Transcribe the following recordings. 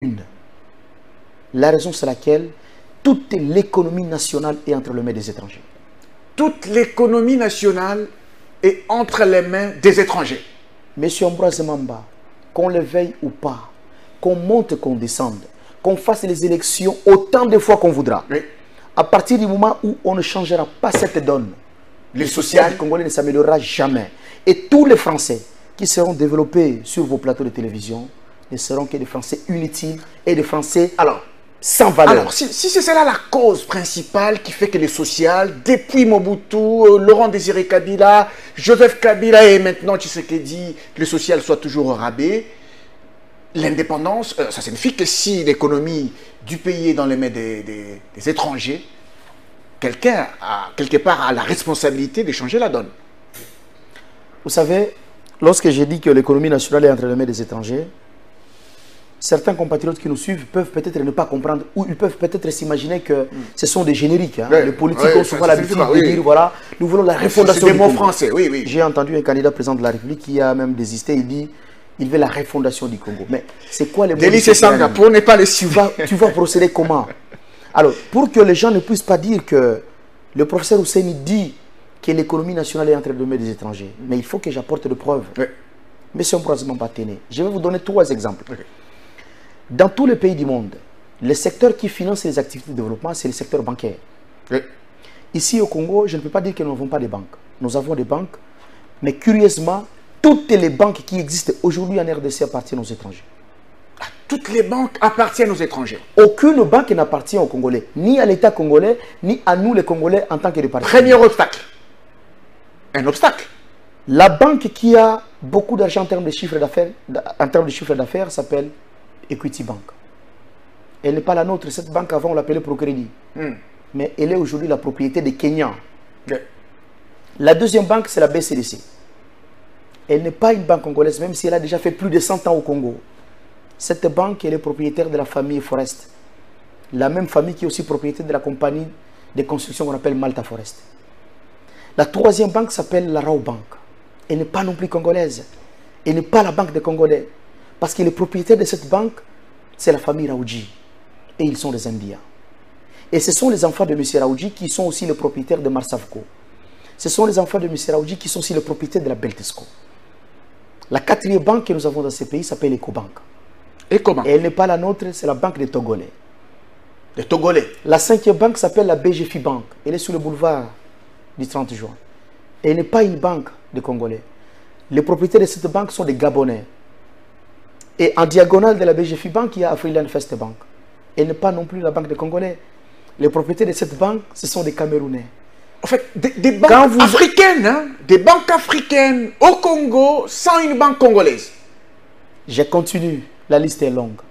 une. La raison c'est laquelle toute l'économie nationale est entre les mains des étrangers. Toute l'économie nationale est entre les mains des étrangers. Monsieur Ambroise Mamba, qu'on le veuille ou pas, qu'on monte, qu'on descende, qu'on fasse les élections autant de fois qu'on voudra. Oui. À partir du moment où on ne changera pas cette donne, le social congolais ne s'améliorera jamais. Et tous les Français qui seront développés sur vos plateaux de télévision ne seront que des Français inutiles et des Français sans valeur. Alors, si c'est cela la cause principale qui fait que le social, depuis Mobutu, Laurent Désiré Kabila, Joseph Kabila et maintenant Tshisekedi, le social soit toujours au rabais, l'indépendance, ça signifie que si l'économie du pays est dans les mains des étrangers, quelqu'un, quelque part, a la responsabilité de changer la donne. Vous savez, lorsque j'ai dit que l'économie nationale est entre les mains des étrangers, certains compatriotes qui nous suivent peuvent peut-être ne pas comprendre ou ils peuvent peut-être s'imaginer que ce sont des génériques. Hein. Oui, les politiques ont souvent l'habitude de dire voilà, nous voulons la refondation du du Congo. Congo. Français, oui, oui. J'ai entendu un candidat président de la République qui a même désisté, il dit il veut la refondation du Congo. Mais c'est quoi les mots? Délice Sanga, pour ne pas le suivre. Tu vas procéder comment? Alors, pour que les gens ne puissent pas dire que le professeur Ousseini dit que l'économie nationale est entre les mains des étrangers, mais il faut que j'apporte des preuves. Oui. Monsieur Ambroise Mamba, je vais vous donner 3 exemples. Okay. Dans tous les pays du monde, le secteur qui finance les activités de développement, c'est le secteur bancaire. Oui. Ici au Congo, je ne peux pas dire que nous n'avons pas de banques. Nous avons des banques, mais curieusement, toutes les banques qui existent aujourd'hui en RDC appartiennent aux étrangers. Toutes les banques appartiennent aux étrangers. Aucune banque n'appartient aux Congolais, ni à l'État congolais, ni à nous les Congolais en tant que partenaires. Premier obstacle. Un obstacle. La banque qui a beaucoup d'argent en termes de chiffre d'affaires, s'appelle Equity Bank. Elle n'est pas la nôtre. Cette banque, avant, on l'appelait Procrédit. Mais elle est aujourd'hui la propriété des Kenyans. Okay. La deuxième banque, c'est la BCDC. Elle n'est pas une banque congolaise, même si elle a déjà fait plus de 100 ans au Congo. Cette banque, elle est propriétaire de la famille Forest. La même famille qui est aussi propriétaire de la compagnie de construction qu'on appelle Malta Forest. La troisième banque s'appelle la Rao Bank. Elle n'est pas non plus congolaise. Elle n'est pas la banque des Congolais. Parce que les propriétaires de cette banque, c'est la famille Raoudji. Et ils sont des Indiens. Et ce sont les enfants de M. Raoudji qui sont aussi les propriétaires de Marsavco. Ce sont les enfants de M. Raoudji qui sont aussi les propriétaires de la Beltesco. La 4e banque que nous avons dans ces pays s'appelle Ecobank. Ecobank. Et elle n'est pas la nôtre, c'est la banque des Togolais. Les Togolais. La 5e banque s'appelle la BGFI Bank. Elle est sur le boulevard du 30 juin. Et elle n'est pas une banque de Congolais. Les propriétaires de cette banque sont des Gabonais. Et en diagonale de la BGFI Bank, il y a Afriland First Bank. Elle n'est pas non plus la banque des Congolais. Les propriétaires de cette banque, ce sont des Camerounais. En fait, des banques africaines, hein? Des banques africaines au Congo sans une banque congolaise. Je continue. La liste est longue.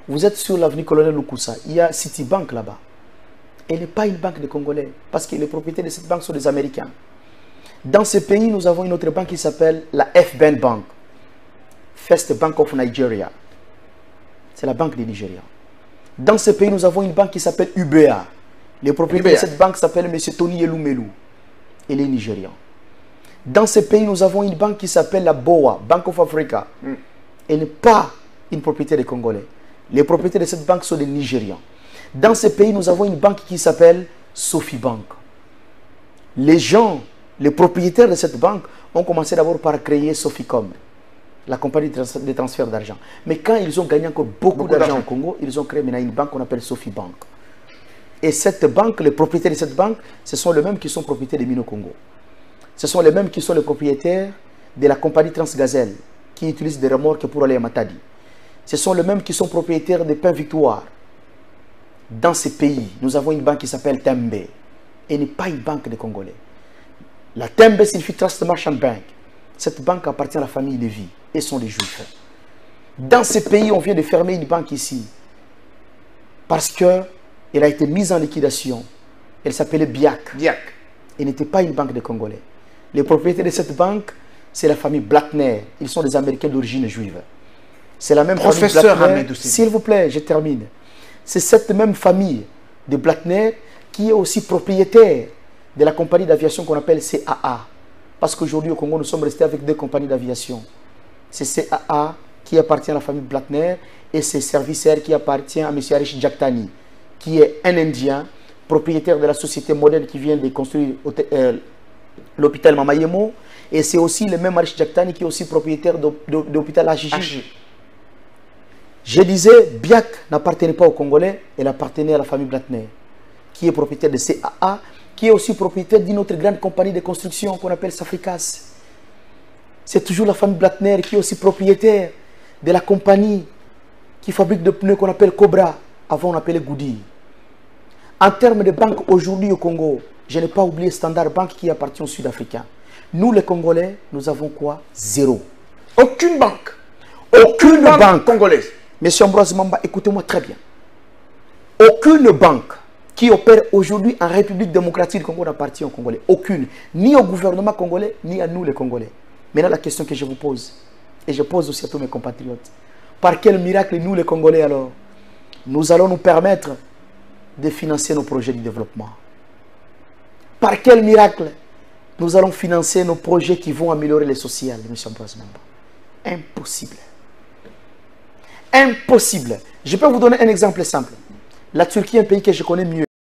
Vous êtes sur l'avenue Colonel Lukusa. Il y a Citibank là-bas. Elle n'est pas une banque de Congolais. Parce que les propriétaires de cette banque sont des Américains. Dans ce pays, nous avons une autre banque qui s'appelle la FBN Bank. First Bank of Nigeria. C'est la banque du Nigeria. Dans ce pays, nous avons une banque qui s'appelle UBA. Les propriétaires de cette banque s'appellent M. Tony Elumelu. Il est nigérian. Dans ce pays, nous avons une banque qui s'appelle la BOA, Bank of Africa. Elle n'est pas une propriété des Congolais. Les propriétaires de cette banque sont des Nigérians. Dans ce pays, nous avons une banque qui s'appelle Sophie Bank. Les gens, les propriétaires de cette banque ont commencé d'abord par créer Sophicom, la compagnie de transfert d'argent. Mais quand ils ont gagné encore beaucoup d'argent au Congo, ils ont créé maintenant une banque qu'on appelle Sophie Bank. Et cette banque, les propriétaires de cette banque, ce sont les mêmes qui sont propriétaires des mines au Congo. Ce sont les mêmes qui sont les propriétaires de la compagnie Transgazelle, qui utilise des remorques pour aller à Matadi. Ce sont les mêmes qui sont propriétaires des Pains Victoire. Dans ces pays, nous avons une banque qui s'appelle Tembe. Elle n'est pas une banque des Congolais. La Tembe signifie Trust Merchant Bank. Cette banque appartient à la famille Lévy et sont des Juifs. Dans ces pays, on vient de fermer une banque ici parce qu'elle a été mise en liquidation. Elle s'appelait BIAC. Elle n'était pas une banque des Congolais. Les propriétaires de cette banque, c'est la famille Blattner. Ils sont des Américains d'origine juive. C'est la même Professeur famille Blattner. S'il vous plaît, je termine. C'est cette même famille de Blattner qui est aussi propriétaire de la compagnie d'aviation qu'on appelle CAA. Parce qu'aujourd'hui au Congo, nous sommes restés avec 2 compagnies d'aviation. C'est CAA qui appartient à la famille Blattner et ses services qui appartient à M. Harish Jaktani, qui est un Indien, propriétaire de la société moderne qui vient de construire l'hôpital Mamayemo. Et c'est aussi le même Harish Jaktani qui est aussi propriétaire de l'hôpital Ajiji. Je disais, Biak n'appartenait pas aux Congolais, elle appartenait à la famille Blattner, qui est propriétaire de CAA, qui est aussi propriétaire d'une autre grande compagnie de construction qu'on appelle Safricas. C'est toujours la famille Blattner qui est aussi propriétaire de la compagnie qui fabrique de pneus qu'on appelle Cobra. Avant on appelait Goody. En termes de banque aujourd'hui au Congo, je n'ai pas oublié Standard Bank qui appartient aux Sud-Africains. Nous les Congolais, nous avons quoi? Zéro. Aucune banque. Aucune banque congolaise. Monsieur Ambroise Mamba, écoutez-moi très bien. Aucune banque qui opère aujourd'hui en République démocratique du Congo n'appartient aux Congolais. Aucune. Ni au gouvernement congolais, ni à nous les Congolais. Maintenant, la question que je vous pose, et je pose aussi à tous mes compatriotes, par quel miracle nous les Congolais alors, nous allons nous permettre de financer nos projets de développement? Par quel miracle nous allons financer nos projets qui vont améliorer les social, M. Ambroise Mamba? Impossible. Impossible. Je peux vous donner un exemple simple. La Turquie est un pays que je connais mieux.